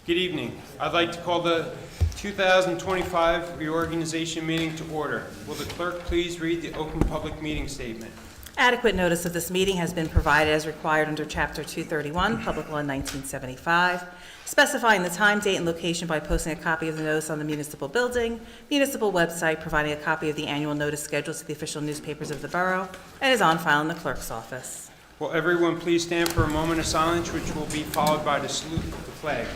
Good evening. I'd like to call the 2025 reorganization meeting to order. Will the clerk please read the open public meeting statement? Adequate notice of this meeting has been provided as required under Chapter 231, Public Law 1975, specifying the time, date, and location by posting a copy of the notice on the municipal building, municipal website, providing a copy of the annual notice schedule to the official newspapers of the borough, and is on file in the clerk's office. Will everyone please stand for a moment of silence, which will be followed by the salute of the flag.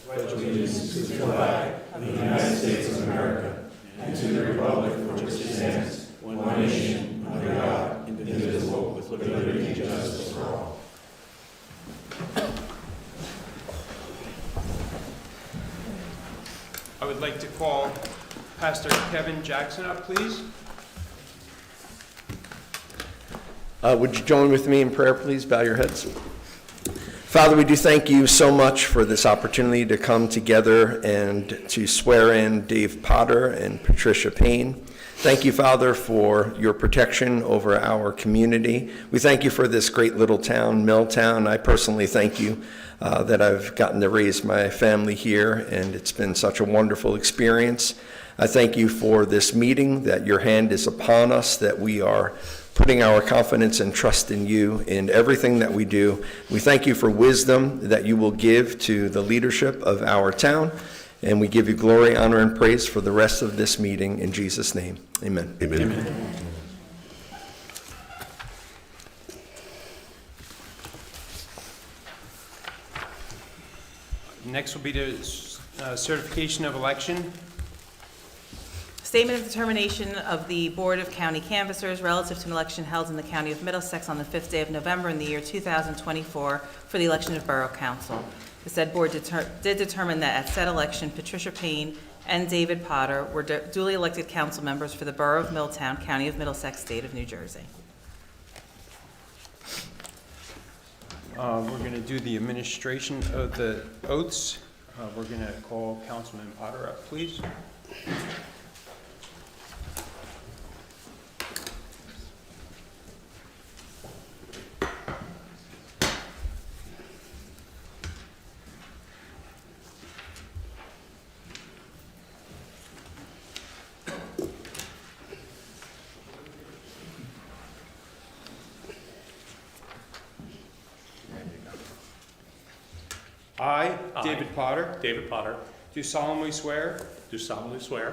Pledge allegiance to the flag of the United States of America and to the republic for which it stands, one nation, under God, indivisible, with liberty and justice for all. I would like to call Pastor Kevin Jackson up, please. Would you join with me in prayer, please? Bow your heads. Father, we do thank you so much for this opportunity to come together and to swear in Dave Potter and Patricia Payne. Thank you, Father, for your protection over our community. We thank you for this great little town, Milltown. I personally thank you that I've gotten to raise my family here, and it's been such a wonderful experience. I thank you for this meeting, that your hand is upon us, that we are putting our confidence and trust in you in everything that we do. We thank you for wisdom that you will give to the leadership of our town, and we give you glory, honor, and praise for the rest of this meeting in Jesus' name. Amen. Amen. Amen. Next will be the certification of election. Statement of determination of the Board of County Canvassers relative to an election held in the County of Middlesex on the 5th day of November in the year 2024 for the election of Borough Council. The said board did determine that at said election, Patricia Payne and David Potter were duly elected council members for the Borough of Milltown, County of Middlesex, State of New Jersey. We're going to do the administration of the oaths. We're going to call Councilman Potter up, please. I, David Potter, do solemnly swear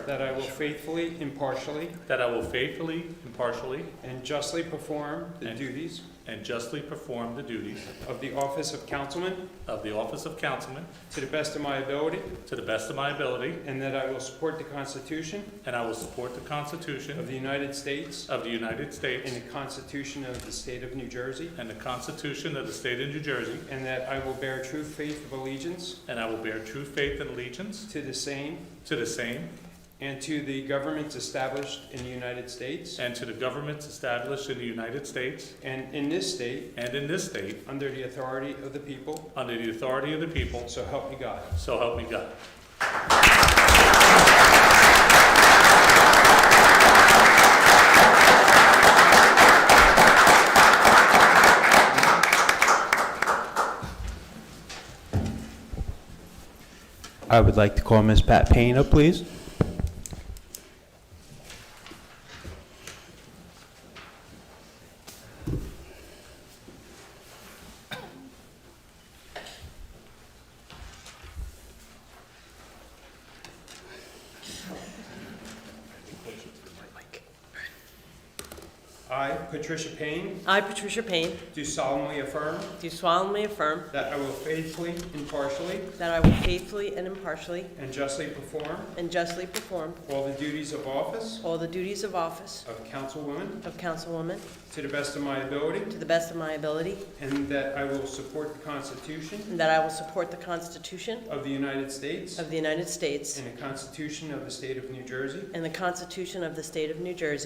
that I will faithfully, impartially, and justly perform the duties of the office of councilman to the best of my ability, and that I will support the Constitution of the United States and the Constitution of the State of New Jersey, and that I will bear true faith of allegiance to the same and to the governments established in the United States and in this state under the authority of the people, so help me God. I would like to call Ms. Pat Payne up, please. I, Patricia Payne, do solemnly affirm that I will faithfully, impartially, and justly perform all the duties of office of councilwoman to the best of my ability, and that I will support the Constitution of the United States and the Constitution of the State of New Jersey,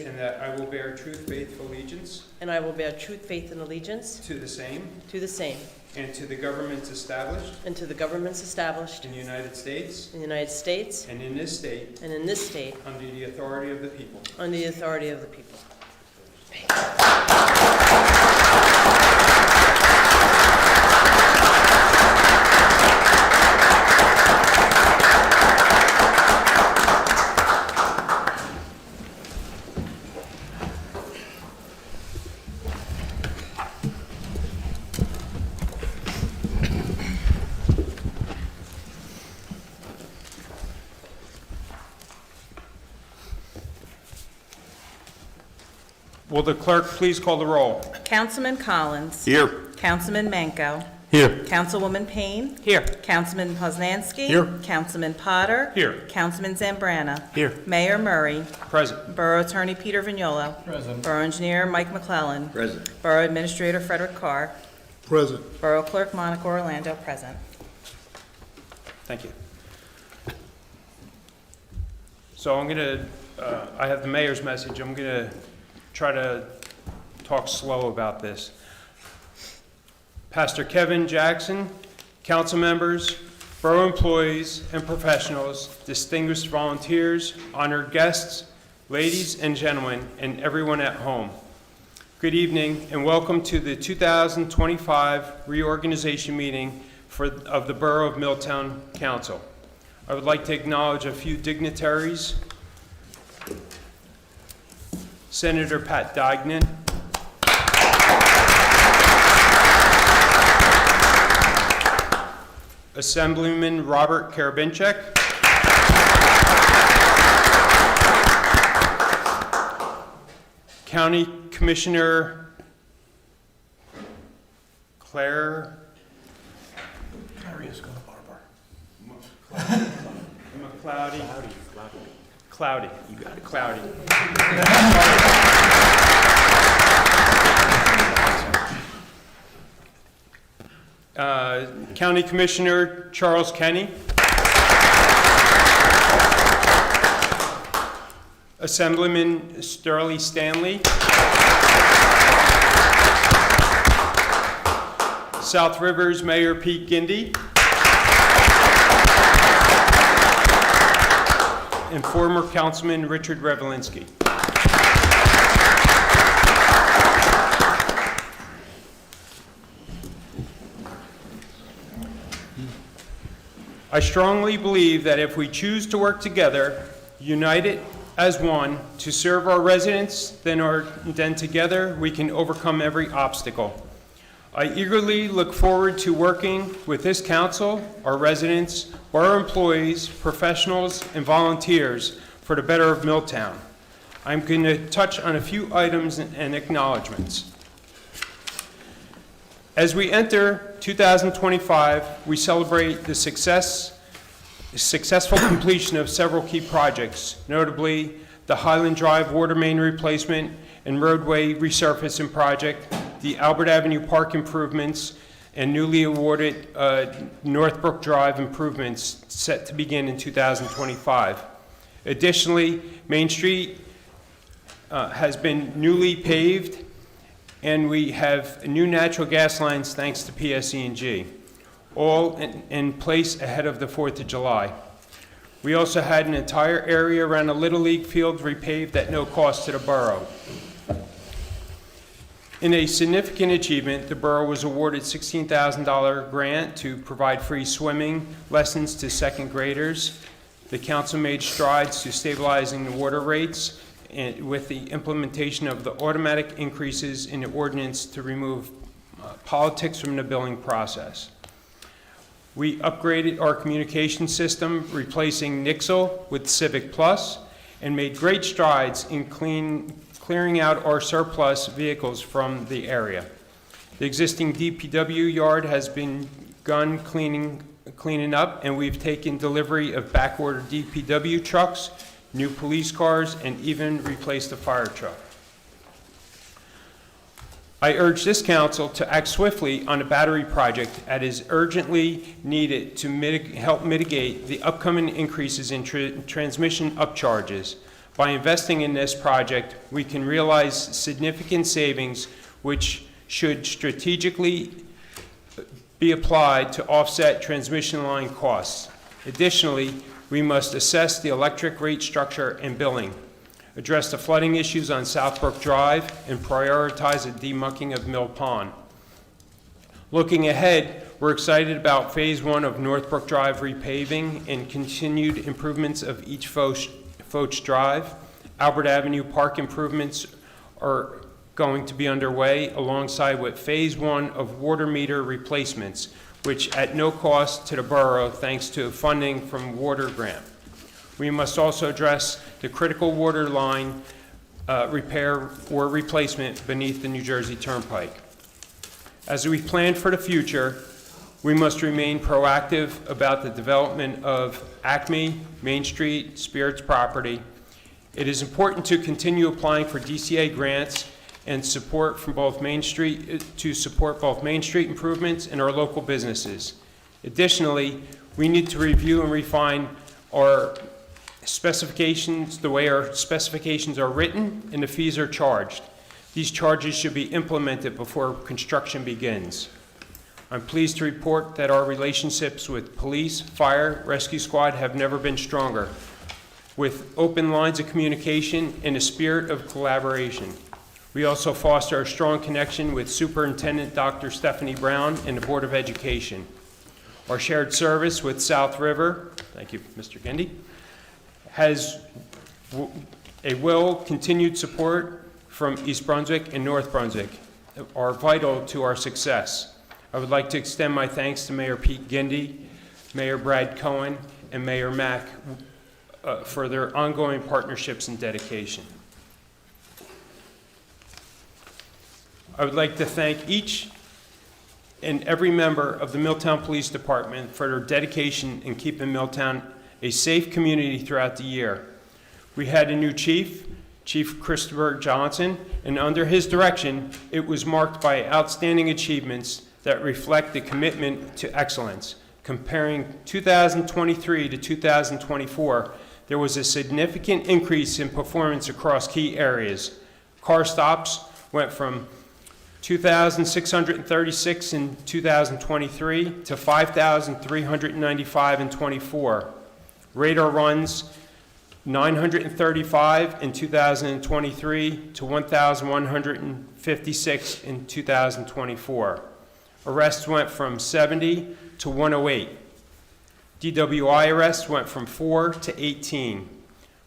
and that I will bear true faith allegiance to the same and to the governments established in the United States and in this state under the authority of the people. Will the clerk please call the roll? Councilman Collins. Here. Councilman Manco. Here. Councilwoman Payne. Here. Councilman Poznanski. Here. Councilman Potter. Here. Councilman Zambrana. Here. Mayor Murray. Present. Borough Attorney Peter Vignola. Present. Borough Engineer Mike McClellan. Present. Borough Administrator Frederick Carr. Present. Borough Clerk Monica Orlando, present. Thank you. So I'm going to, I have the mayor's message. I'm going to try to talk slow about this. Pastor Kevin Jackson, council members, borough employees and professionals, distinguished volunteers, honored guests, ladies and gentlemen, and everyone at home. Good evening and welcome to the 2025 reorganization meeting of the Borough of Milltown Council. I would like to acknowledge a few dignitaries. Senator Pat Dagnan, Assemblyman Robert Karabinchek, County Commissioner Claire Cloudy. You got it. Cloudy. County Commissioner Charles Kenny. Assemblyman Sterling Stanley. South Rivers Mayor Pete Gindy. And former Councilman Richard Revelinsky. I strongly believe that if we choose to work together, united as one, to serve our residents, then together we can overcome every obstacle. I eagerly look forward to working with this council, our residents, borough employees, professionals, and volunteers for the better of Milltown. I'm going to touch on a few items and acknowledgments. As we enter 2025, we celebrate the successful completion of several key projects, notably the Highland Drive water main replacement and roadway resurfacing project, the Albert Avenue Park improvements, and newly awarded Northbrook Drive improvements set to begin in 2025. Additionally, Main Street has been newly paved, and we have new natural gas lines thanks to PSE&G, all in place ahead of the 4th of July. We also had an entire area around the Little League field repaved at no cost to the borough. In a significant achievement, the borough was awarded $16,000 grant to provide free swimming lessons to second graders. The council made strides to stabilizing the water rates and with the implementation of the automatic increases in the ordinance to remove politics from the billing process. We upgraded our communication system, replacing Nixle with Civic Plus, and made great strides in clearing out our surplus vehicles from the area. The existing DPW yard has been begun cleaning up, and we've taken delivery of backordered DPW trucks, new police cars, and even replaced a fire truck. I urge this council to act swiftly on a battery project that is urgently needed to help mitigate the upcoming increases in transmission upcharges. By investing in this project, we can realize significant savings which should strategically be applied to offset transmission line costs. Additionally, we must assess the electric rate structure and billing, address the flooding issues on Southbrook Drive, and prioritize the demucking of Mill Pond. Looking ahead, we're excited about Phase 1 of Northbrook Drive repaving and continued improvements of each Foch Drive. Albert Avenue Park improvements are going to be underway alongside with Phase 1 of water meter replacements, which at no cost to the borough thanks to funding from water grant. We must also address the critical water line repair or replacement beneath the New Jersey Turnpike. As we plan for the future, we must remain proactive about the development of Acme, Main Street, Spirits property. It is important to continue applying for DCA grants and support from both Main Street, to support both Main Street improvements and our local businesses. Additionally, we need to review and refine our specifications, the way our specifications are written and the fees are charged. These charges should be implemented before construction begins. I'm pleased to report that our relationships with police, fire, rescue squad have never been stronger, with open lines of communication and a spirit of collaboration. We also foster a strong connection with Superintendent Dr. Stephanie Brown and the Board of Education. Our shared service with South River, thank you, Mr. Gendy, has continued support from East Brunswick and North Brunswick are vital to our success. I would like to extend my thanks to Mayor Pete Gendy, Mayor Brad Cohen, and Mayor Mack for their ongoing partnerships and dedication. I would like to thank each and every member of the Milltown Police Department for their dedication in keeping Milltown a safe community throughout the year. We had a new chief, Chief Christopher Johnson, and under his direction, it was marked by outstanding achievements that reflect the commitment to excellence. Comparing 2023 to 2024, there was a significant increase in performance across key areas. Car stops went from 2,636 in 2023 to 5,395 in 24. Radar runs 935 in 2023 to 1,156 in 2024. Arrests went from 70 to 108. DWI arrests went from 4 to 18.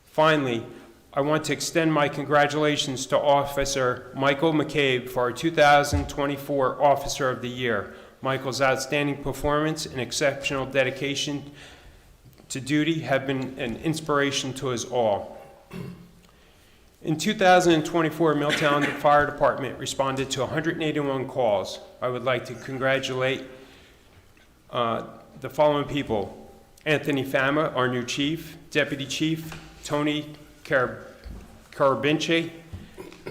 Finally, I want to extend my congratulations to Officer Michael McCabe for our 2024 Officer of the Year. Michael's outstanding performance and exceptional dedication to duty have been an inspiration to us all. In 2024, Milltown Fire Department responded to 181 calls. I would like to congratulate the following people: Anthony Fama, our new chief; Deputy Chief Tony Carabinci;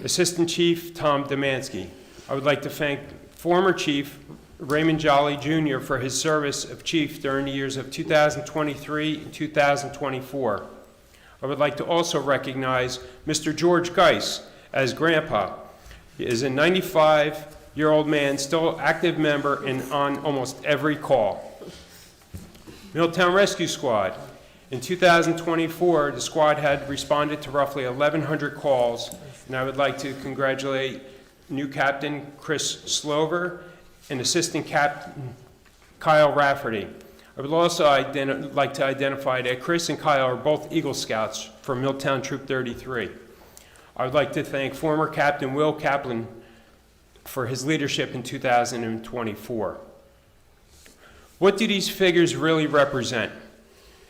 Assistant Chief Tom Demansky. I would like to thank former Chief Raymond Jolly Jr. for his service of chief during the years of 2023 and 2024. I would like to also recognize Mr. George Geis as Grandpa. He is a 95-year-old man, still active member and on almost every call. Milltown Rescue Squad. In 2024, the squad had responded to roughly 1,100 calls, and I would like to congratulate new Captain Chris Slover and Assistant Captain Kyle Rafferty. I would also like to identify that Chris and Kyle are both Eagle Scouts from Milltown Troop 33. I would like to thank former Captain Will Kaplan for his leadership in 2024. What do these figures really represent?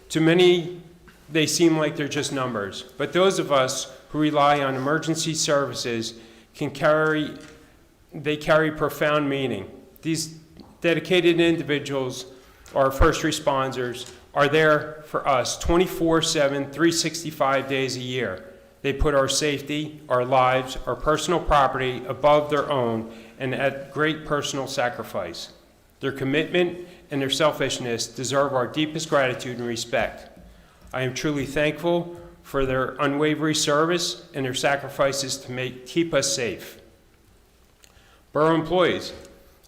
To many, they seem like they're just numbers, but those of us who rely on emergency services carry profound meaning. These dedicated individuals, our first responders, are there for us 24/7, 365 days a year. They put our safety, our lives, our personal property above their own and at great personal sacrifice. Their commitment and their selfishness deserve our deepest gratitude and respect. I am truly thankful for their unwavering service and their sacrifices to keep us safe. Borough employees,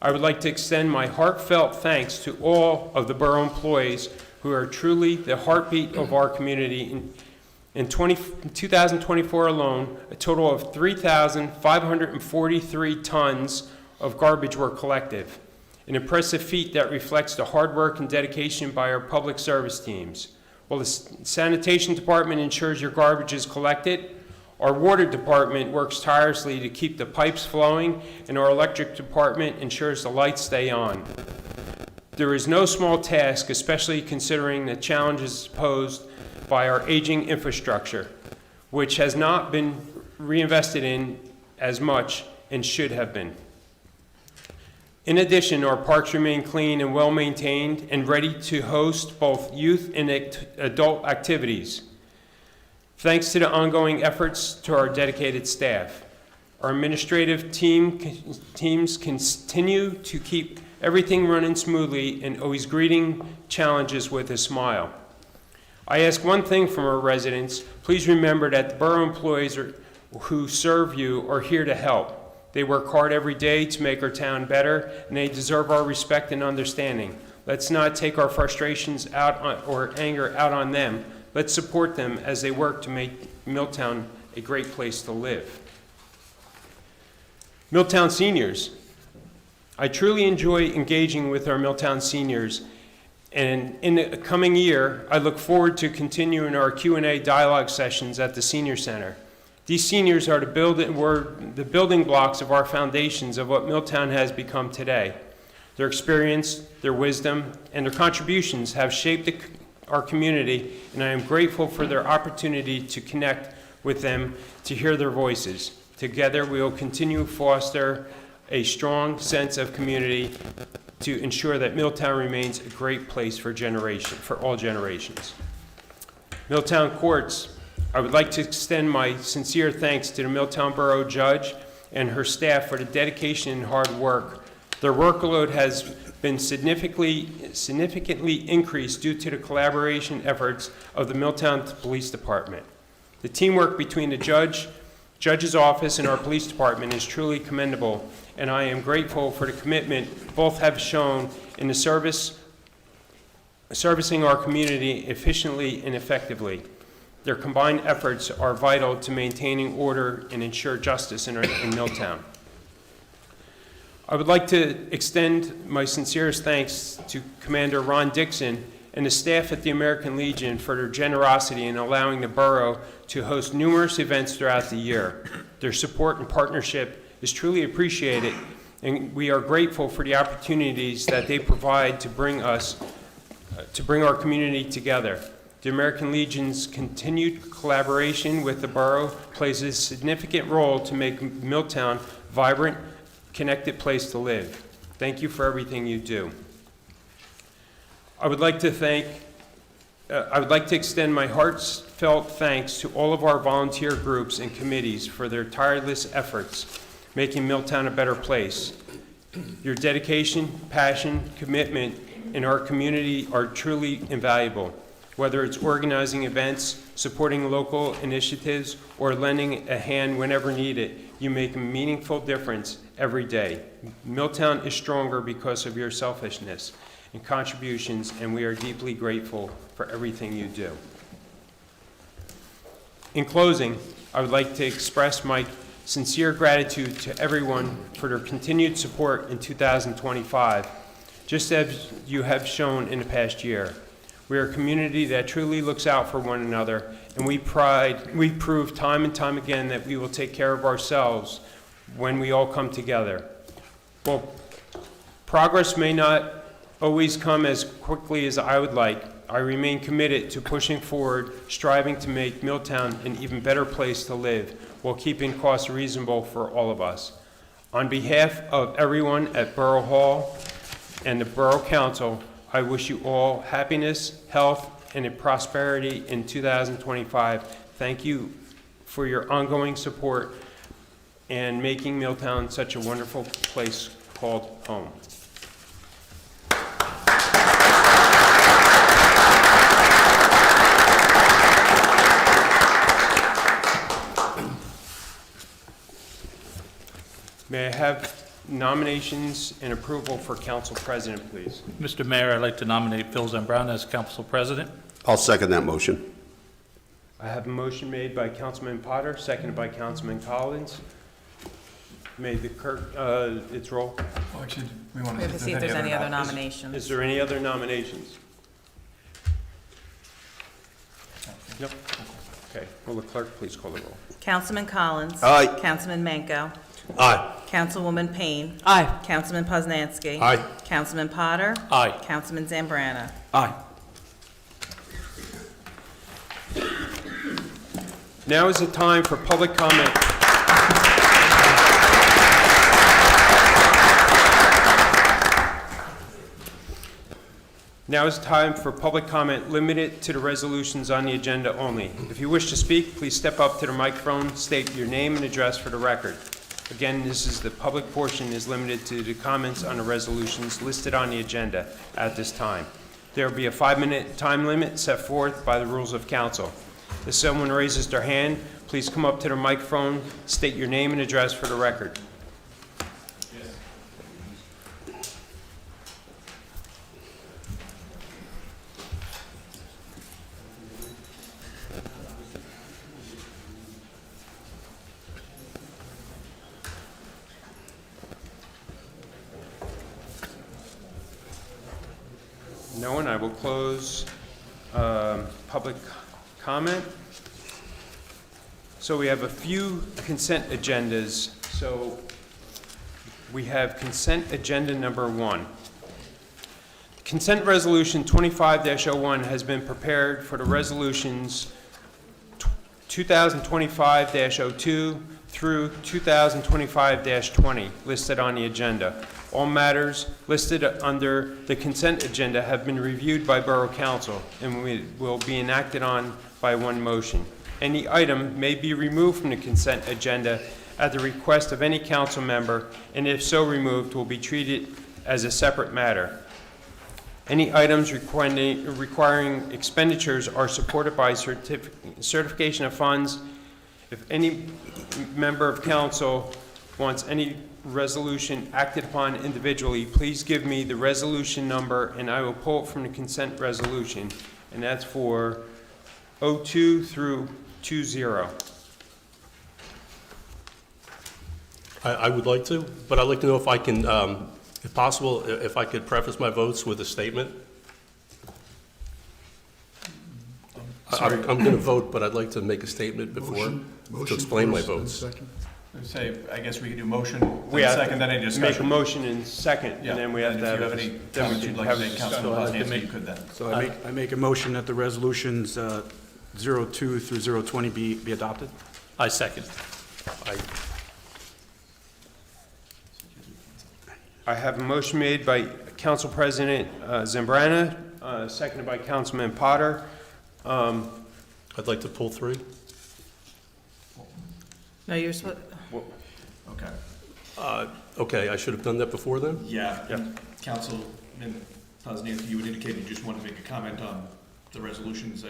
I would like to extend my heartfelt thanks to all of the Borough employees who are truly the heartbeat of our community. In 2024 alone, a total of 3,543 tons of garbage were collected, an impressive feat that reflects the hard work and dedication by our public service teams. While the sanitation department ensures your garbage is collected, our water department works tirelessly to keep the pipes flowing, and our electric department ensures the lights stay on. There is no small task, especially considering the challenges posed by our aging infrastructure, which has not been reinvested in as much and should have been. In addition, our parks remain clean and well-maintained and ready to host both youth and adult activities. Thanks to the ongoing efforts to our dedicated staff. Our administrative teams continue to keep everything running smoothly and always greeting challenges with a smile. I ask one thing from our residents: please remember that the borough employees who serve you are here to help. They work hard every day to make our town better, and they deserve our respect and understanding. Let's not take our frustrations or anger out on them. Let's support them as they work to make Milltown a great place to live. Milltown seniors. I truly enjoy engaging with our Milltown seniors, and in the coming year, I look forward to continuing our Q&A dialogue sessions at the Senior Center. These seniors are the building blocks of our foundations of what Milltown has become today. Their experience, their wisdom, and their contributions have shaped our community, and I am grateful for their opportunity to connect with them, to hear their voices. Together, we will continue to foster a strong sense of community to ensure that Milltown remains a great place for all generations. Milltown Courts. I would like to extend my sincere thanks to the Milltown Borough Judge and her staff for the dedication and hard work. Their workload has been significantly increased due to the collaboration efforts of the Milltown Police Department. The teamwork between the Judge's office and our police department is truly commendable, and I am grateful for the commitment both have shown in the servicing our community efficiently and effectively. Their combined efforts are vital to maintaining order and ensure justice in Milltown. I would like to extend my sincerest thanks to Commander Ron Dixon and the staff at the American Legion for their generosity in allowing the borough to host numerous events throughout the year. Their support and partnership is truly appreciated, and we are grateful for the opportunities that they provide to bring our community together. The American Legion's continued collaboration with the borough plays a significant role to make Milltown a vibrant, connected place to live. Thank you for everything you do. I would like to extend my heartfelt thanks to all of our volunteer groups and committees for their tireless efforts making Milltown a better place. Your dedication, passion, commitment in our community are truly invaluable. Whether it's organizing events, supporting local initiatives, or lending a hand whenever needed, you make a meaningful difference every day. Milltown is stronger because of your selfishness and contributions, and we are deeply grateful for everything you do. In closing, I would like to express my sincere gratitude to everyone for their continued support in 2025, just as you have shown in the past year. We are a community that truly looks out for one another, and we prove time and time again that we will take care of ourselves when we all come together. Well, progress may not always come as quickly as I would like. I remain committed to pushing forward, striving to make Milltown an even better place to live, while keeping costs reasonable for all of us. On behalf of everyone at Borough Hall and the Borough Council, I wish you all happiness, health, and prosperity in 2025. Thank you for your ongoing support and making Milltown such a wonderful place called home. May I have nominations and approval for council president, please? Mr. Mayor, I'd like to nominate Phil Zambrana as council president. I'll second that motion. I have a motion made by Councilman Potter, seconded by Councilman Collins. May the clerk, its roll. We have to see if there's any other nominations. Is there any other nominations? Nope. Okay, will the clerk please call the roll? Councilman Collins. Aye. Councilman Manco. Aye. Councilwoman Payne. Aye. Councilman Poznanski. Aye. Councilman Potter. Aye. Councilman Zambrana. Aye. Now is the time for public comment. Now is the time for public comment limited to the resolutions on the agenda only. If you wish to speak, please step up to the microphone, state your name and address for the record. Again, the public portion is limited to the comments on the resolutions listed on the agenda at this time. There will be a 5-minute time limit set forth by the rules of council. If someone raises their hand, please come up to the microphone, state your name and address for the record. No one. I will close public comment. So we have a few consent agendas. So we have consent agenda number 1. Consent resolution 25-01 has been prepared for the resolutions 2025-02 through 2025-20 listed on the agenda. All matters listed under the consent agenda have been reviewed by Borough Council and will be enacted on by one motion. Any item may be removed from the consent agenda at the request of any council member, and if so removed, will be treated as a separate matter. Any items requiring expenditures are supported by certification of funds. If any member of council wants any resolution acted upon individually, please give me the resolution number and I will pull it from the consent resolution, and that's for 02 through 20. I would like to, but I'd like to know if I can, if possible, if I could preface my votes with a statement. I'm going to vote, but I'd like to make a statement before to explain my votes. Say, I guess we could do motion, We then have second, then any to discussion. make a motion in second, Yeah, and then we have and to if have. you have any then we comments can you'd like have to make, discussion. Councilman Poznanski, you could then. So I make a motion that the resolutions 02 through 020 be adopted. I second. I have a motion made by Council President Zambrana, seconded by Councilman Potter. I'd like to pull 3. No, you're supposed, Okay. Okay, I should have done that before then? Yeah. Yeah. Councilman Poznanski, you would indicate you just wanted to make a comment on the resolutions. I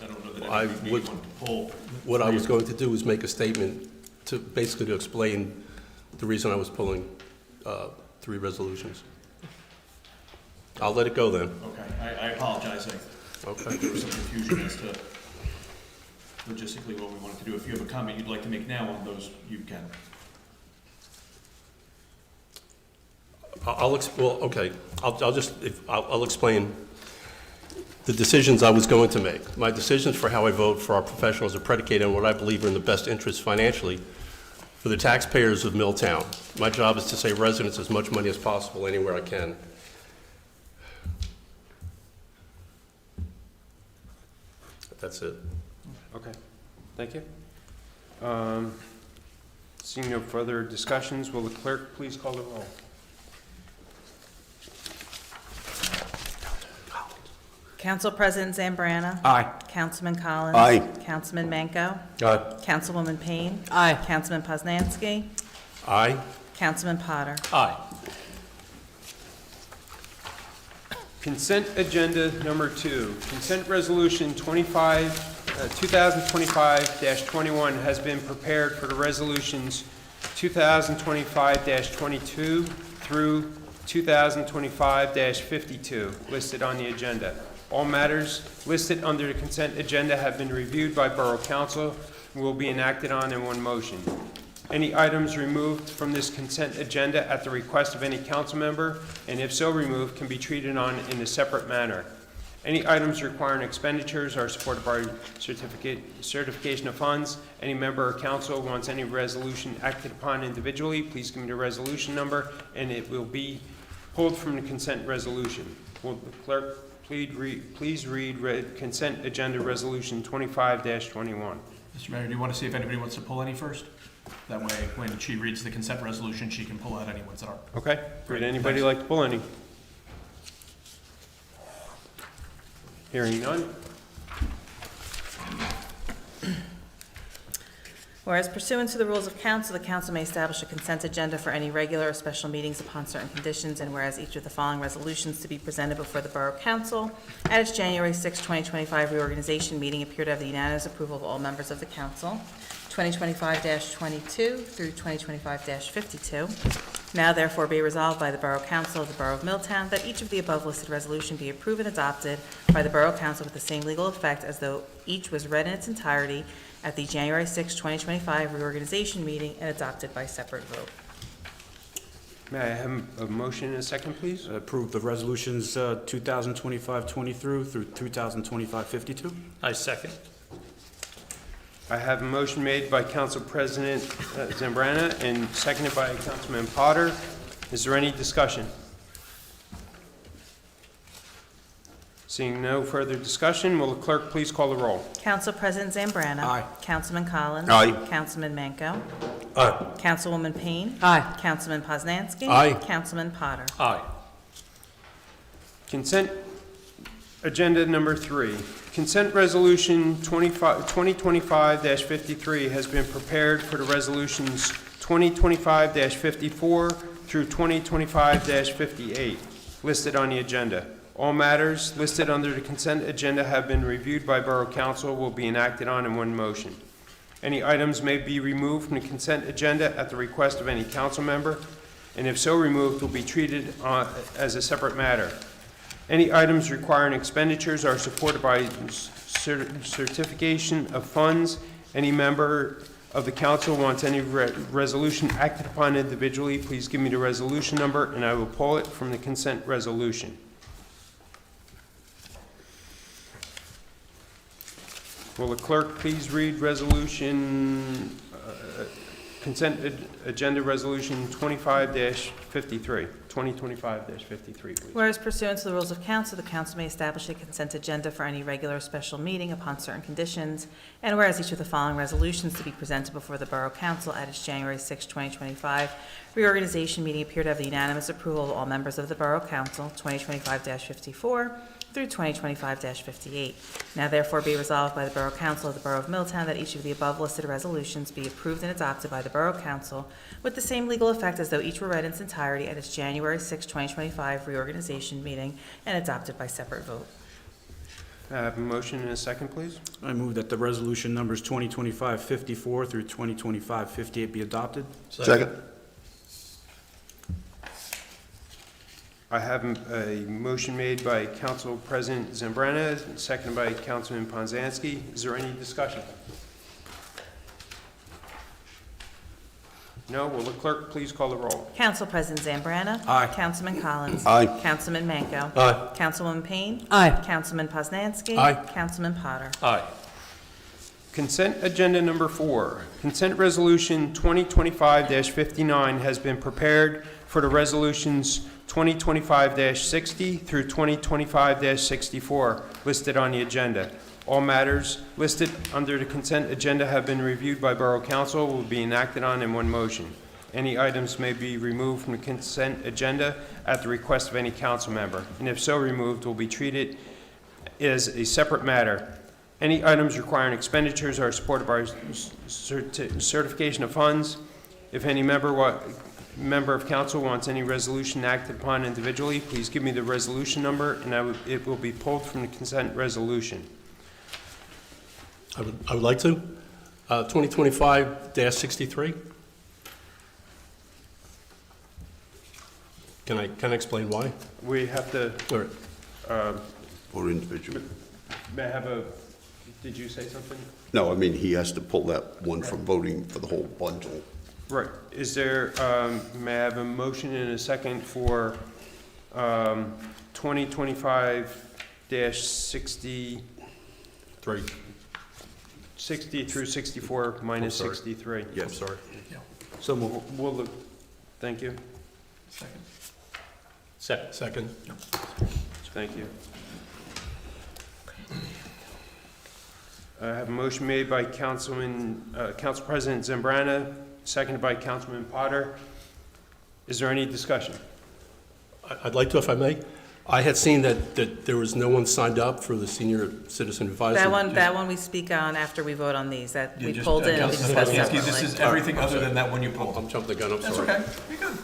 don't know that I everybody would- wanted to pull. What I was going to do was make a statement to basically to explain the reason I was pulling 3 resolutions. I'll let it go then. Okay, I apologize. I Okay. think there was some confusion as to logistically what we wanted to do. If you have a comment you'd like to make now on those, you can. I'll explain the decisions I was going to make. My decisions for how I vote for our professionals are predicated on what I believe are in the best interest financially for the taxpayers of Milltown. My job is to save residents as much money as possible anywhere I can. That's it. Okay, thank you. Seeing no further discussions, will the clerk please call the roll? Council President Zambrana. Aye. Councilman Collins. Aye. Councilman Manco. Aye. Councilwoman Payne. Aye. Councilman Poznanski. Aye. Councilman Potter. Aye. Consent agenda number 2, consent resolution 2025-21 has been prepared for the resolutions 2025-22 through 2025-52 listed on the agenda. All matters listed under the consent agenda have been reviewed by Borough Council and will be enacted on in one motion. Any items removed from this consent agenda at the request of any council member, and if so removed, can be treated on in a separate manner. Any items requiring expenditures are supported by certification of funds. Any member or council wants any resolution acted upon individually, please give me the resolution number, and it will be pulled from the consent resolution. Will the clerk please read consent agenda resolution 25-21? Mr. Mayor, do you want to see if anybody wants to pull any first? That way, when she reads the consent resolution, she can pull out any ones that are. Okay, would anybody Thanks. like to pull any? Hearing none? Whereas pursuant to the rules of council, the council may establish a consent agenda for any regular or special meetings upon certain conditions, and whereas each of the following resolutions to be presented before the Borough Council at its January 6, 2025 reorganization meeting appear to have the unanimous approval of all members of the council, 2025-22 through 2025-52. Now therefore be resolved by the Borough Council of the Borough of Milltown that each of the above listed resolution be approved and adopted by the Borough Council with the same legal effect as though each was read in its entirety at the January 6, 2025 reorganization meeting and adopted by separate vote. May I have a motion and a second, please? Approve the resolutions 2025-23 through 2025-52. I second. I have a motion made by Council President Zambrana and seconded by Councilman Potter. Is there any discussion? Seeing no further discussion, will the clerk please call the roll? Council President Zambrana. Aye. Councilman Collins. Aye. Councilman Manco. Aye. Councilwoman Payne. Aye. Councilman Poznanski. Aye. Councilman Potter. Aye. Consent agenda number 3. Consent resolution 2025-53 has been prepared for the resolutions 2025-54 through 2025-58 listed on the agenda. All matters listed under the consent agenda have been reviewed by Borough Council, will be enacted on in one motion. Any items may be removed from the consent agenda at the request of any council member, and if so removed, will be treated as a separate matter. Any items requiring expenditures are supported by certification of funds. Any member of the council wants any resolution acted upon individually, please give me the resolution number, and I will pull it from the consent resolution. Will the clerk please read resolution, consent agenda resolution 2025-53, please? Whereas pursuant to the rules of council, the council may establish a consent agenda for any regular or special meeting upon certain conditions, and whereas each of the following resolutions to be presented before the Borough Council at its January 6, 2025 reorganization meeting appear to have the unanimous approval of all members of the Borough Council, 2025-54 through 2025-58. Now therefore be resolved by the Borough Council of the Borough of Milltown that each of the above listed resolutions be approved and adopted by the Borough Council with the same legal effect as though each were read in its entirety at its January 6, 2025 reorganization meeting and adopted by separate vote. I have a motion and a second, please. I move that the resolution numbers 2025-54 through 2025-58 be adopted. Second. I have a motion made by Council President Zambrana, seconded by Councilman Poznanski. Is there any discussion? No? Will the clerk please call the roll? Council President Zambrana. Aye. Councilman Collins. Aye. Councilman Manco. Aye. Councilwoman Payne. Aye. Councilman Poznanski. Aye. Councilman Potter. Aye. Consent agenda number 4. Consent resolution 2025-59 has been prepared for the resolutions 2025-60 through 2025-64 listed on the agenda. All matters listed under the consent agenda have been reviewed by Borough Council, will be enacted on in one motion. Any items may be removed from the consent agenda at the request of any council member, and if so removed, will be treated as a separate matter. Any items requiring expenditures are supported by certification of funds. If any member of council wants any resolution acted upon individually, please give me the resolution number, and it will be pulled from the consent resolution. I would like to. 2025-63. Can I explain why? We have to, All right. Or individual. may I have a, did you say something? No, I mean, he has to pull that one from voting for the whole bundle. Right. Is there, may I have a motion and a second for 2025-60, 60 through 64 minus I'm sorry. 63? Yeah, I'm sorry. So move. Thank you. Second. Thank you. I have a motion made by Council President Zambrana, seconded by Councilman Potter. Is there any discussion? I'd like to, if I may. I had seen that there was no one signed up for the senior citizen advisor. That one we speak on after we vote on these, that we Just, pulled in and we Councilman discussed Poznanski, This separately. is everything other than that one you pulled. I'm jumping the gun, I'm That's sorry. okay. You're good.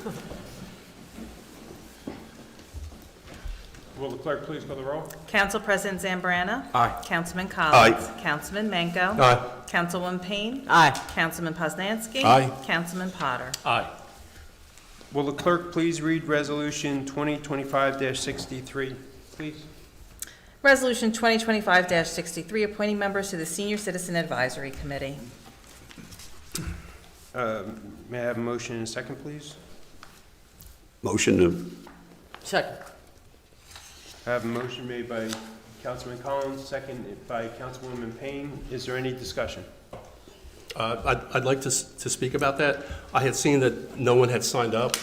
Will the clerk please call the roll? Council President Zambrana. Aye. Councilman Collins. Aye. Councilman Manco. Aye. Councilwoman Payne. Aye. Councilman Poznanski. Aye. Councilman Potter. Aye. Will the clerk please read Resolution 2025-63, please? Resolution 2025-63, appointing members to the Senior Citizen Advisory Committee. May I have a motion and a second, please? Motion to, Second. I have a motion made by Councilman Collins, seconded by Councilwoman Payne. Is there any discussion? I'd like to speak about that. I had seen that no one had signed up,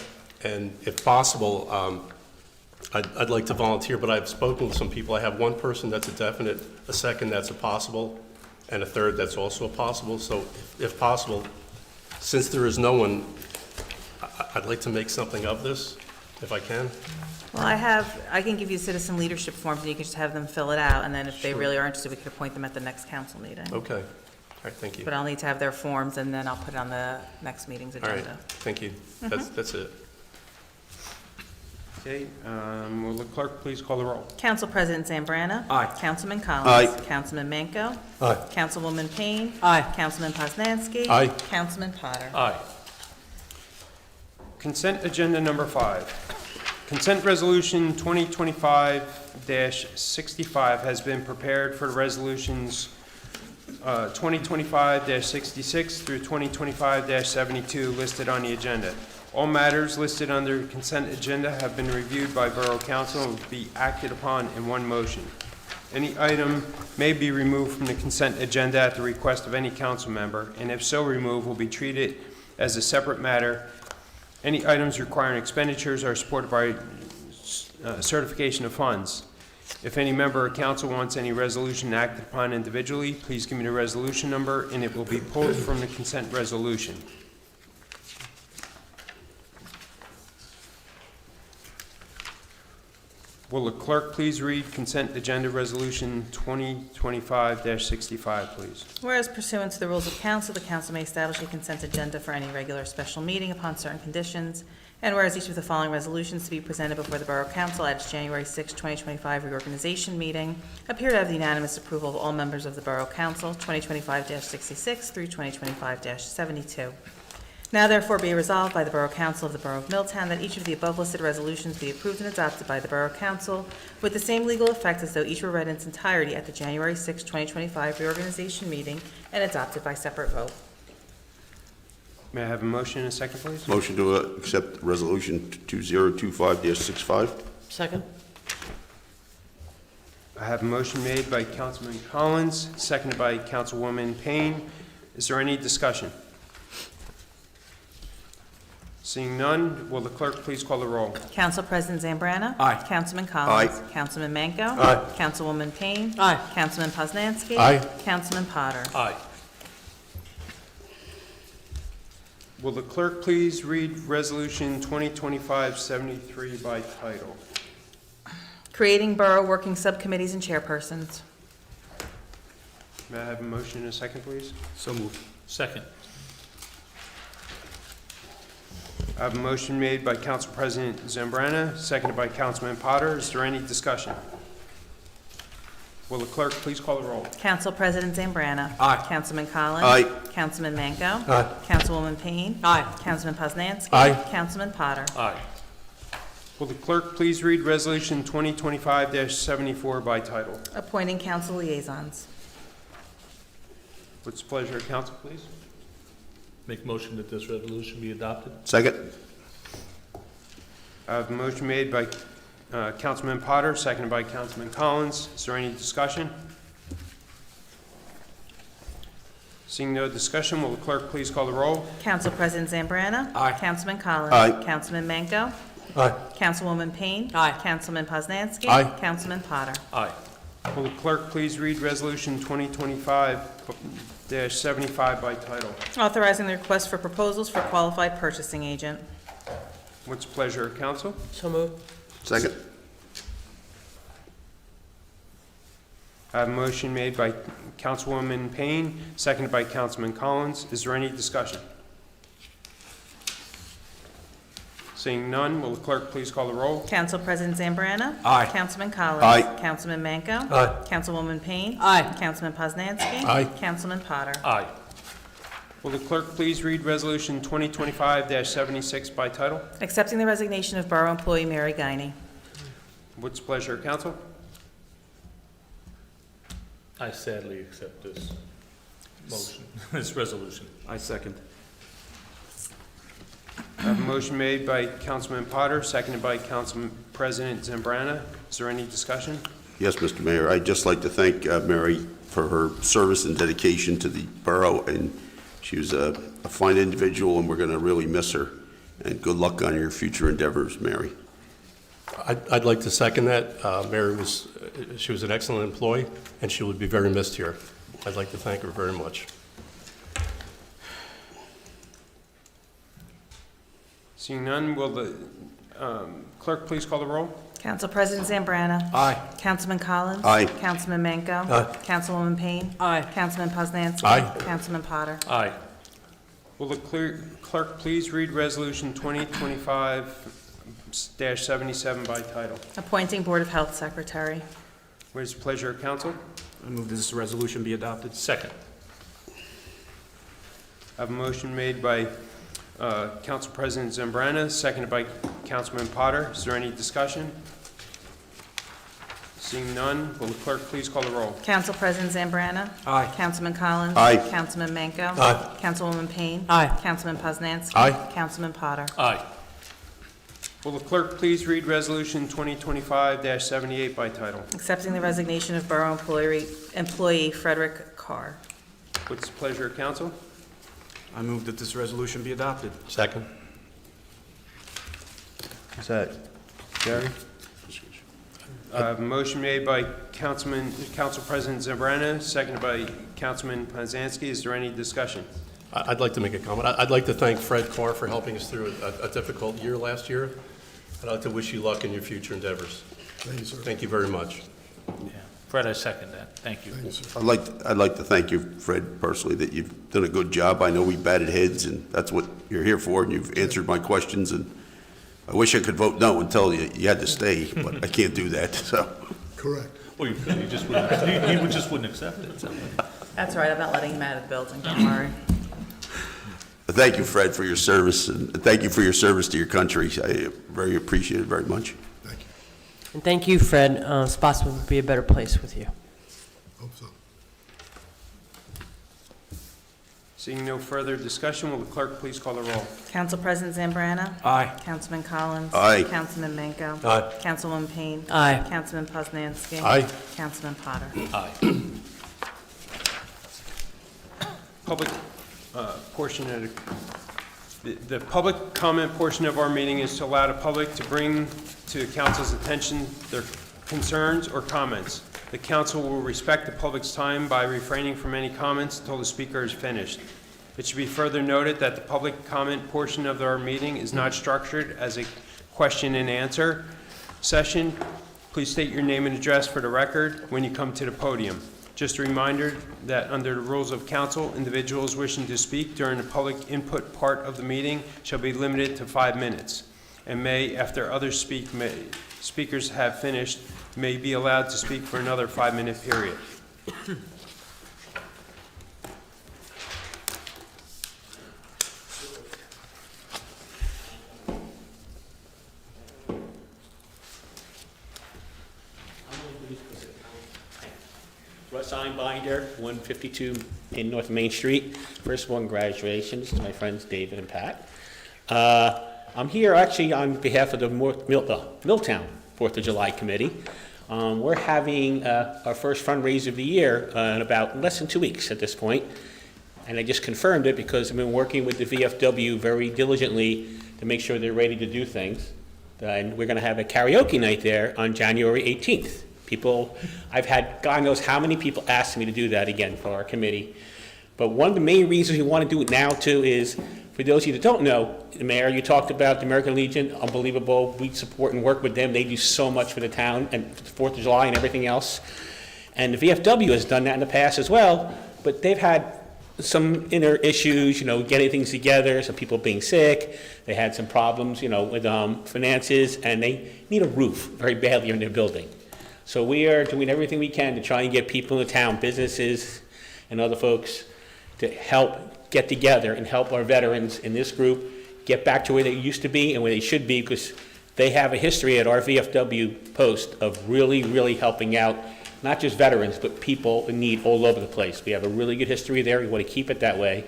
and if possible, I'd like to volunteer, but I've spoken with some people. I have one person that's a definite, a second that's a possible, and a third that's also a possible. So if possible, since there is no one, I'd like to make something of this, if I can. Well, I can give you citizen leadership forms, and you can just have them fill it out, and then if they really are interested, we could appoint them at the next council meeting. Okay. All right, thank you. But I'll need to have their forms, and then I'll put it on the next meeting's All right, agenda. thank you. That's it. Okay, will the clerk please call the roll? Council President Zambrana. Aye. Councilman Collins. Aye. Councilman Manco. Aye. Councilwoman Payne. Aye. Councilman Poznanski. Aye. Councilman Potter. Aye. Consent agenda number 5. Consent resolution 2025-65 has been prepared for the resolutions 2025-66 through 2025-72 listed on the agenda. All matters listed under the consent agenda have been reviewed by Borough Council and will be acted upon in one motion. Any item may be removed from the consent agenda at the request of any council member, and if so removed, will be treated as a separate matter. Any items requiring expenditures are supported by certification of funds. If any member of council wants any resolution acted upon individually, please give me the resolution number, and it will be pulled from the consent resolution. Will the clerk please read consent agenda resolution 2025-65, please? Whereas pursuant to the rules of council, the council may establish a consent agenda for any regular or special meeting upon certain conditions, and whereas each of the following resolutions to be presented before the Borough Council at its January 6, 2025 reorganization meeting appear to have the unanimous approval of all members of the Borough Council, 2025-66 through 2025-72. Now therefore be resolved by the Borough Council of the Borough of Milltown that each of the above listed resolutions be approved and adopted by the Borough Council with the same legal effect as though each were read in its entirety at the January 6, 2025 reorganization meeting and adopted by separate vote. May I have a motion and a second, please? motion to accept resolution 2025-65. Second. I have a motion made by Councilman Collins, seconded by Councilwoman Payne. Is there any discussion? Seeing none, will the clerk please call the roll? Council President Zambrana. Aye. Councilman Collins. Aye. Councilman Manco. Aye. Councilwoman Payne. Aye. Councilman Poznanski. Aye. Councilman Potter. Aye. Will the clerk please read Resolution 2025-73 by title? Creating Borough Working Subcommittees and Chairpersons. May I have a motion and a second, please? So moved. Second. I have a motion made by Council President Zambrana, seconded by Councilman Potter. Is there any discussion? Will the clerk please call the roll? Council President Zambrana. Aye. Councilman Collins. Aye. Councilman Manco. Aye. Councilwoman Payne. Aye. Councilman Poznanski. Aye. Councilman Potter. Aye. Will the clerk please read Resolution 2025-74 by title? Appointing council liaisons. What's the pleasure of council, please? Make motion that this resolution be adopted? Second. I have a motion made by Councilman Potter, seconded by Councilman Collins. Is there any discussion? Seeing no discussion, will the clerk please call the roll? Council President Zambrana. Aye. Councilman Collins. Aye. Councilman Manco. Aye. Councilwoman Payne. Aye. Councilman Poznanski. Aye. Councilman Potter. Aye. Will the clerk please read Resolution 2025-75 by title? Authorizing the request for proposals for qualified purchasing agent. What's the pleasure of council? So moved. Second. I have a motion made by Councilwoman Payne, seconded by Councilman Collins. Is there any discussion? Seeing none, will the clerk please call the roll? Council President Zambrana. Aye. Councilman Collins. Aye. Councilman Manco. Aye. Councilwoman Payne. Aye. Councilman Poznanski. Aye. Councilman Potter. Aye. Will the clerk please read Resolution 2025-76 by title? Accepting the resignation of Borough employee Mary Guiney. What's the pleasure of council? I sadly accept this motion, this resolution. I second. I have a motion made by Councilman Potter, seconded by Council President Zambrana. Is there any discussion? Yes, Mr. Mayor, I'd just like to thank Mary for her service and dedication to the borough, and she was a fine individual, and we're going to really miss her. And good luck on your future endeavors, Mary. I'd like to second that. Mary she was an excellent employee, and she would be very missed here. I'd like to thank her very much. Seeing none, will the clerk please call the roll? Council President Zambrana. Aye. Councilman Collins. Aye. Councilman Manco. Aye. Councilwoman Payne. Aye. Councilman Poznanski. Aye. Councilman Potter. Aye. Will the clerk please read Resolution 2025-77 by title? Appointing Board of Health Secretary. What is the pleasure of council? I move that this resolution be adopted. Second. I have a motion made by Council President Zambrana, seconded by Councilman Potter. Is there any discussion? Seeing none, will the clerk please call the roll? Council President Zambrana. Aye. Councilman Collins. Aye. Councilman Manco. Aye. Councilwoman Payne. Aye. Councilman Poznanski. Aye. Councilman Potter. Aye. Will the clerk please read Resolution 2025-78 by title? Accepting the resignation of Borough employee Frederick Carr. What's the pleasure of council? I move that this resolution be adopted. Second. Is that Gary? I have a motion made by Council President Zambrana, seconded by Councilman Poznanski. Is there any discussion? I'd like to make a comment. I'd like to thank Fred Carr for helping us through a difficult year last year. I'd like to wish you luck in your future endeavors. Thank you, sir. Thank you very much. Yeah. Fred, I second that. Thank you. Thank you, sir. I'd like to thank you, Fred, personally, that you've done a good job. I know we batted heads, and that's what you're here for, and you've answered my questions, and I wish I could vote no and tell you you had to stay, but I can't do that, so. Correct. Well, you just wouldn't, you just wouldn't accept it. So. That's right, I'm not letting him out of the building, don't worry. Thank you, Fred, for your service, and thank you for your service to your country. I very appreciate it very much. Thank you. And thank you, Fred. Spotswood would be a better place with you. Hope so. Seeing no further discussion, will the clerk please call the roll? Council President Zambrana. Aye. Councilman Collins. Aye. Councilman Manco. Aye. Councilwoman Payne. Aye. Councilman Poznanski. Aye. Councilman Potter. Aye. Public portion of the public comment portion of our meeting is to allow the public to bring to council's attention their concerns or comments. The council will respect the public's time by refraining from any comments until the speaker is finished. It should be further noted that the public comment portion of our meeting is not structured as a question and answer session. Please state your name and address for the record when you come to the podium. Just a reminder that under the rules of council, individuals wishing to speak during the public input part of the meeting shall be limited to 5 minutes, and may, after other speakers have finished, may be allowed to speak for another 5-minute period. Russ Einbinder, 152 in North Main Street. First of all, congratulations to my friends David and Pat. I'm here actually on behalf of the Milltown 4th of July Committee. We're having our first fundraiser of the year in about less than 2 weeks at this point. And I just confirmed it because I've been working with the VFW very diligently to make sure they're ready to do things. And we're going to have a karaoke night there on January 18th. People, I've had God knows how many people ask me to do that again for our committee. But one of the main reasons we want to do it now too is, for those of you that don't know, Mayor, you talked about the American Legion, unbelievable. We support and work with them. They do so much for the town and for the 4th of July and everything else. And the VFW has done that in the past as well, but they've had some inner issues, getting things together, some people being sick. They had some problems, with finances, and they need a roof very badly in their building. So we are doing everything we can to try and get people in the town, businesses and other folks, to help get together and help our veterans in this group get back to where they used to be and where they should be, because they have a history at our VFW post of really, really helping out, not just veterans, but people in need all over the place. We have a really good history there. We want to keep it that way.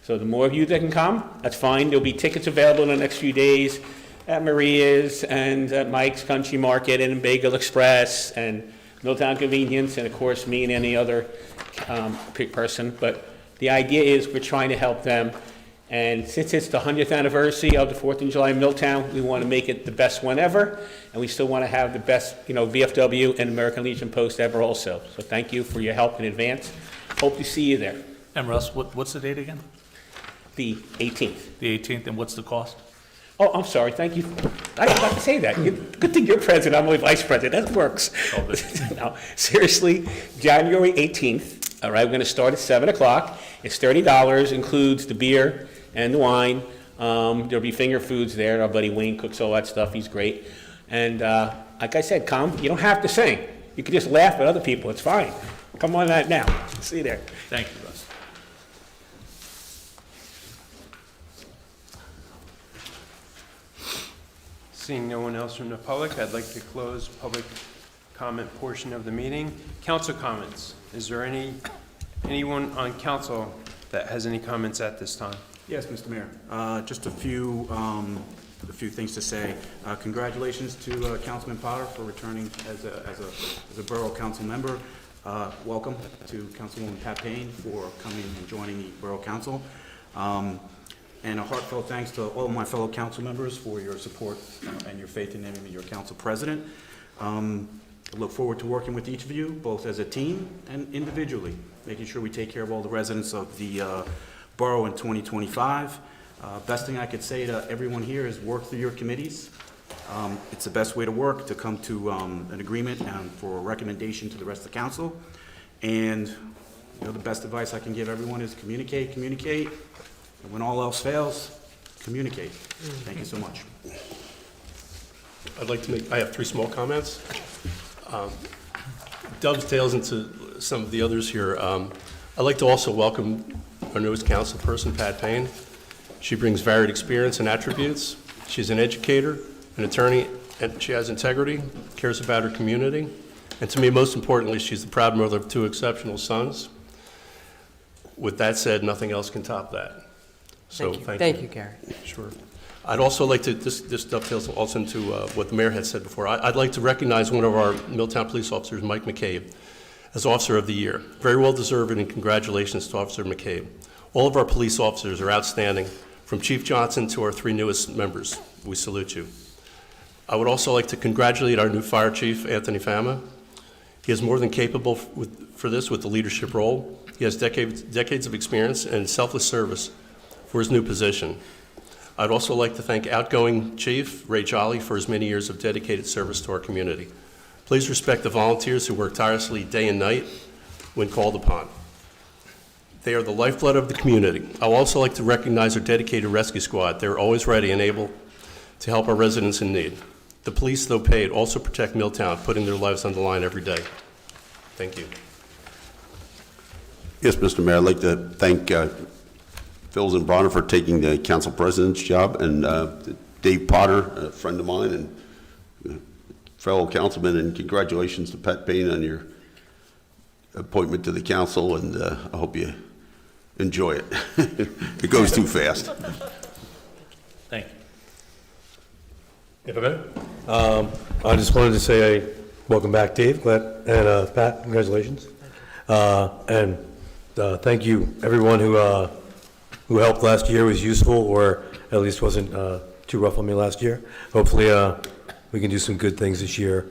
So the more of you that can come, that's fine. There'll be tickets available in the next few days at Maria's and at Mike's Country Market and Bagel Express and Milltown Convenience, and of course me and any other person. But the idea is we're trying to help them. And since it's the 100th anniversary of the 4th of July in Milltown, we want to make it the best one ever. And we still want to have the best, VFW and American Legion post ever also. So thank you for your help in advance. Hope to see you there. And Russ, what's the date again? The 18th. The 18th, and what's the cost? Oh, I'm sorry, thank you. I forgot to say that. Good thing you're president, I'm only vice president, that works. No, seriously, January 18th, all right, we're gonna start at 7 o'clock. It's $30, includes the beer and the wine. There'll be finger foods there. Our buddy Wayne cooks all that stuff, he's great. And like I said, come, you don't have to sing. You can just laugh at other people, it's fine. Come on out now, see you there. Thank you, Russ. Seeing no one else from the public, I'd like to close public comment portion of the meeting. Council comments. Is there anyone on council that has any comments at this time? Yes, Mr. Mayor. Just a few things to say. Congratulations to Councilman Potter for returning as a Borough Council member. Welcome to Councilwoman Pat Payne for coming and joining the Borough Council. And a heartfelt thanks to all of my fellow council members for your support and your faith in me, your council president. I look forward to working with each of you, both as a team and individually, making sure we take care of all the residents of the borough in 2025. Best thing I could say to everyone here is work through your committees. It's the best way to work, to come to an agreement and for a recommendation to the rest of the council. And the best advice I can give everyone is communicate, communicate. And when all else fails, communicate. Thank you so much. I have 3 small comments. Dovetails into some of the others here. I'd like to also welcome our newest council person, Pat Payne. She brings varied experience and attributes. She's an educator, an attorney, and she has integrity, cares about her community. And to me, most importantly, she's the proud mother of 2 exceptional sons. With that said, nothing else can top that. So Thank you, Gary. Sure. I'd also like to, this dovetails also into what the mayor had said before. I'd like to recognize one of our Milltown police officers, Mike McCabe, as Officer of the Year. Very well deserved, and congratulations to Officer McCabe. All of our police officers are outstanding, from Chief Johnson to our 3 newest members. We salute you. I would also like to congratulate our new Fire Chief, Anthony Fama. He is more than capable for this with the leadership role. He has decades of experience and selfless service for his new position. I'd also like to thank outgoing Chief Ray Jolly for his many years of dedicated service to our community. Please respect the volunteers who work tirelessly day and night when called upon. They are the lifeblood of the community. I would also like to recognize our dedicated rescue squad. They're always ready and able to help our residents in need. The police, though paid, also protect Milltown, putting their lives on the line every day. Thank you. Yes, Mr. Mayor, I'd like to thank Phil Zimbrana for taking the council president's job, and Dave Potter, a friend of mine and fellow councilman, and congratulations to Pat Payne on your appointment to the council, and I hope you enjoy it. It goes too fast. Thank you. If I may, I just wanted to say welcome back, Dave, and Pat, congratulations. And thank you, everyone who helped last year, was useful, or at least wasn't too rough on me last year. Hopefully we can do some good things this year.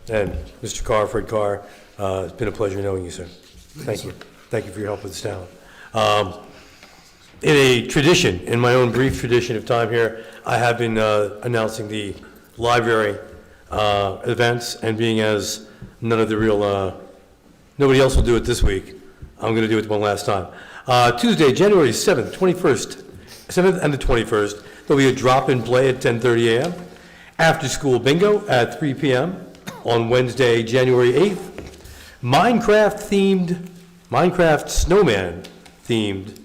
And Mr. Carr, Fred Carr, it's been a pleasure knowing you, sir. Thank you. Thank you for your help with this town. In a tradition, in my own brief tradition of time here, I have been announcing the library events, and being as none of the real, nobody else will do it this week, I'm going to do it one last time. Tuesday, January 7th, 7th and the 21st, there'll be a drop-in play at 10:30 a.m., after-school bingo at 3 p.m. on Wednesday, January 8th, Minecraft snowman-themed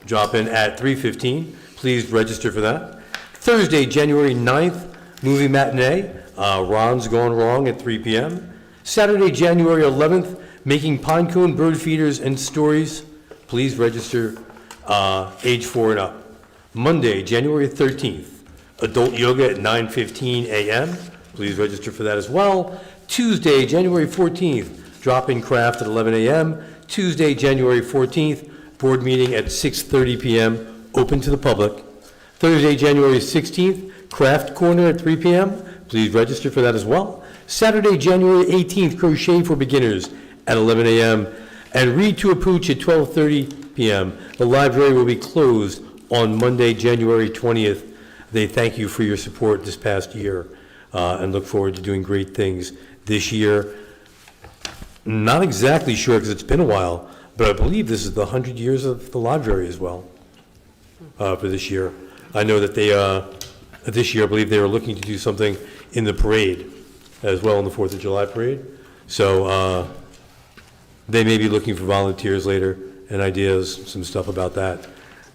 drop-in at 3:15. Please register for that. Thursday, January 9th, movie matinee, Ron's Gone Wrong at 3 p.m. Saturday, January 11th, making pinecone bird feeders and stories. Please register age 4 and up. Monday, January 13th, adult yoga at 9:15 a.m. Please register for that as well. Tuesday, January 14th, drop-in craft at 11 a.m. Tuesday, January 14th, board meeting at 6:30 p.m., open to the public. Thursday, January 16th, craft corner at 3 p.m. Please register for that as well. Saturday, January 18th, crochet for beginners at 11 a.m. and read to a pooch at 12:30 p.m. The library will be closed on Monday, January 20th. They thank you for your support this past year and look forward to doing great things this year. Not exactly sure because it's been a while, but I believe this is the 100 years of the library as well for this year. I know that they, this year, I believe they were looking to do something in the parade as well, in the 4th of July parade. So they may be looking for volunteers later and ideas, some stuff about that.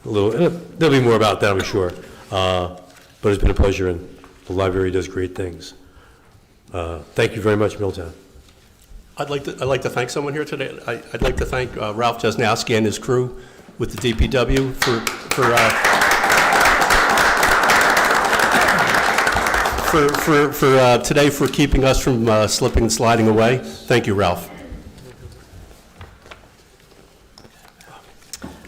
There'll be more about that, I'm sure. But it's been a pleasure, and the library does great things. Thank you very much, Milltown. I'd like to thank someone here today. I'd like to thank Ralph Jesnowski and his crew with the DPW for today, for keeping us from slipping and sliding away. Thank you, Ralph.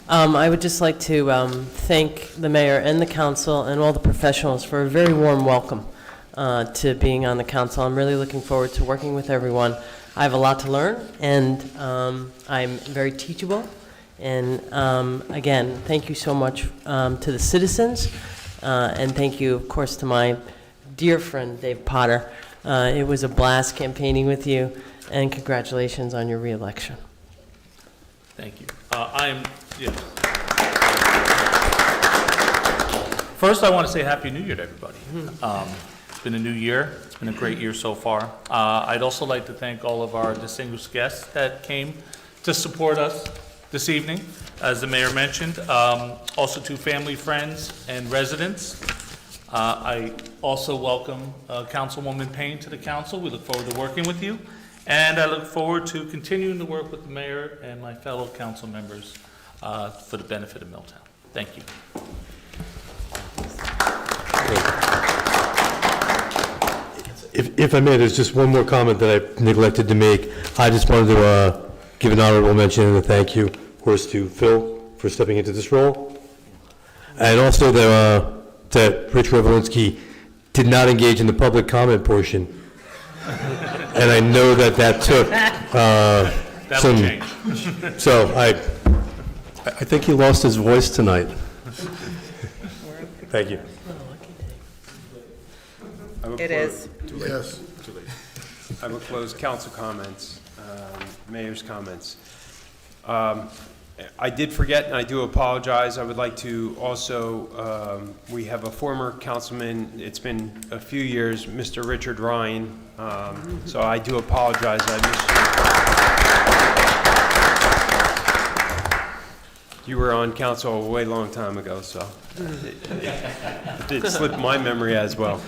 I would just like to thank the mayor and the council and all the professionals for a very warm welcome to being on the council. I'm really looking forward to working with everyone. I have a lot to learn, and I'm very teachable. And again, thank you so much to the citizens, and thank you, of course, to my dear friend, Dave Potter. It was a blast campaigning with you, and congratulations on your reelection. Thank you. First, I want to say Happy New Year to everybody. It's been a new year. It's been a great year so far. I'd also like to thank all of our distinguished guests that came to support us this evening, as the mayor mentioned. Also to family, friends, and residents. I also welcome Councilwoman Payne to the council. We look forward to working with you. And I look forward to continuing to work with the mayor and my fellow council members for the benefit of Milltown. Thank you. If I may, there's just one more comment that I neglected to make. I just wanted to give an honorable mention and a thank you, of course, to Phil for stepping into this role. And also that Rich Revolinsky did not engage in the public comment portion. And I know that took some. Change. So I think he lost his voice tonight. Thank you. It is. Yes. I will close council comments, mayor's comments. I did forget, and I do apologize. I would like to also, we have a former councilman, it's been a few years, Mr. Richard Ryan. So I do apologize. I missed you. You were on council a way long time ago, so it did slip my memory as well.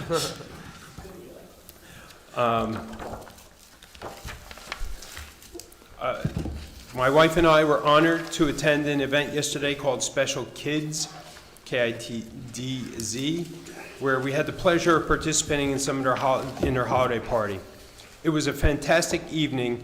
My wife and I were honored to attend an event yesterday called Special Kids, KITDZ, where we had the pleasure of participating in some of their holiday party. It was a fantastic evening,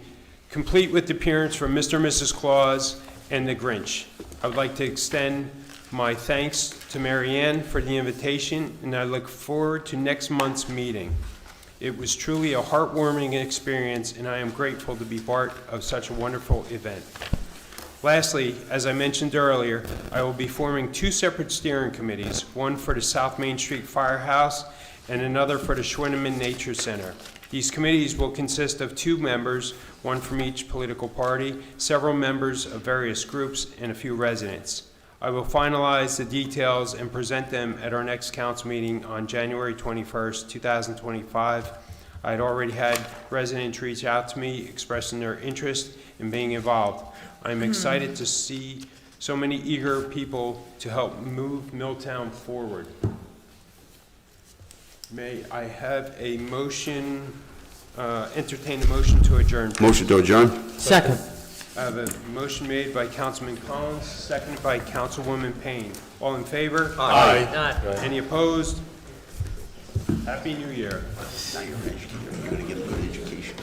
complete with the appearance from Mr. and Mrs. Claus and the Grinch. I would like to extend my thanks to Mary Ann for the invitation, and I look forward to next month's meeting. It was truly a heartwarming experience, and I am grateful to be part of such a wonderful event. Lastly, as I mentioned earlier, I will be forming 2 separate steering committees, one for the South Main Street Firehouse and another for the Schwinneman Nature Center. These committees will consist of 2 members, one from each political party, several members of various groups, and a few residents. I will finalize the details and present them at our next council meeting on January 21st, 2025. I had already had residents reach out to me expressing their interest in being involved. I'm excited to see so many eager people to help move Milltown forward. May I have a motion, entertain a motion to adjourn, please? Motion to adjourn? Second. I have a motion made by Councilman Collins, seconded by Councilwoman Payne. All in favor? Aye. Any opposed? Happy New Year. Now you're an educator. You're going to get a good education.